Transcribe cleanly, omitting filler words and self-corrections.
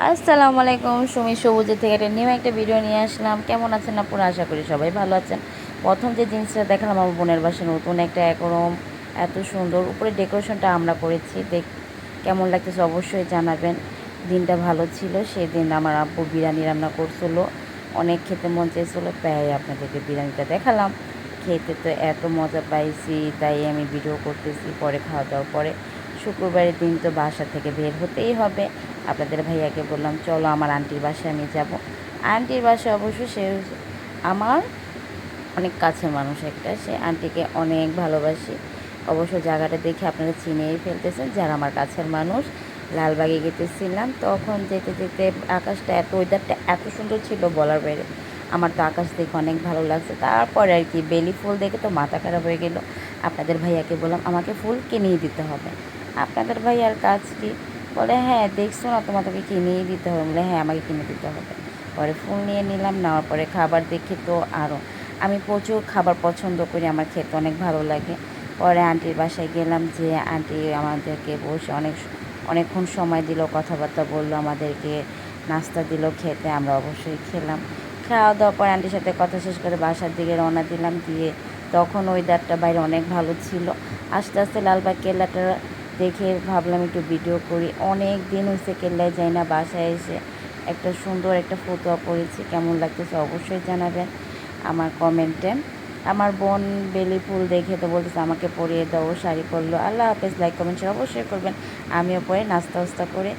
আসসালামু আলাইকুম, সুমি সবুজের থেকে নিউ একটা ভিডিও নিয়ে আসলাম। কেমন আছেন আপনারা? আশা করি সবাই ভালো আছেন। প্রথম যে জিনিসটা দেখালাম আমার বোনের বাসায় নতুন একটা একরম এত সুন্দর উপরে ডেকোরেশনটা আমরা করেছি। কেমন লাগতেছে অবশ্যই জানাবেন। দিনটা ভালো ছিল, সেদিন আমার আব্বু বিরিয়ানি রান্না করছিল, অনেক খেতে মন চেয়েছিল, তাই আপনাদেরকে বিরিয়ানিটা দেখালাম। খেতে তো এত মজা পাইছি, তাই আমি ভিডিও করতেছি। পরে খাওয়া দাওয়ার পরে শুক্রবারের দিন তো বাসা থেকে বের হতেই হবে। আপনাদের ভাইয়াকে বললাম চলো আমার আন্টির বাসায় আমি যাব। আন্টির বাসায় অবশ্য সে আমার অনেক কাছের মানুষ একটা, সে আন্টিকে অনেক ভালোবাসি। অবশ্য জায়গাটা দেখে আপনারা চিনেই ফেলতেছেন যারা আমার কাছের মানুষ। লালবাগে গেতেছিলাম, তখন যেতে যেতে আকাশটা ওয়েদারটা এত সুন্দর ছিল বলার বাইরে। আমার তো আকাশ দেখে অনেক ভালো লাগছে। তারপরে আর কি বেলি ফুল দেখে তো মাথা খারাপ হয়ে গেল। আপনাদের ভাইয়াকে বললাম আমাকে ফুল কিনেই দিতে হবে। আপনাদের ভাইয়ার কাজ কি? বলে হ্যাঁ দেখছো না, তোমাদেরকে কিনেই দিতে হবে। বলে হ্যাঁ আমাকে কিনে দিতে হবে। পরে ফুল নিয়ে নিলাম, নেওয়ার পরে খাবার দেখে তো আরও, আমি প্রচুর খাবার পছন্দ করি, আমার খেতে অনেক ভালো লাগে। পরে আন্টির বাসায় গেলাম, যে আন্টি আমাদেরকে বসে অনেকক্ষণ সময় দিল, কথাবার্তা বললো, আমাদেরকে নাস্তা দিল খেতে। আমরা অবশ্যই খেলাম। খাওয়া দাওয়ার পর আন্টির সাথে কথা শেষ করে বাসার দিকে রওনা দিলাম। দিয়ে তখন ওয়েদারটা বাইরে অনেক ভালো ছিল। আস্তে আস্তে লালবাগ কেল্লাটা দেখে ভাবলাম একটু ভিডিও করি। অনেক দিন হয়েছে কেল্লায় যাই না, বাসায় এসে একটা সুন্দর একটা ফটো করেছি। কেমন লাগতেছে অবশ্যই জানাবেন আমার কমেন্টে। আমার বোন বেলি ফুল দেখে তো বলতেছে আমাকে পরিয়ে দাও, শাড়ি পরলো। আল্লাহ হাফেজ। লাইক কমেন্ট শেয়ার অবশ্যই করবেন। আমিও পরে নাস্তা করে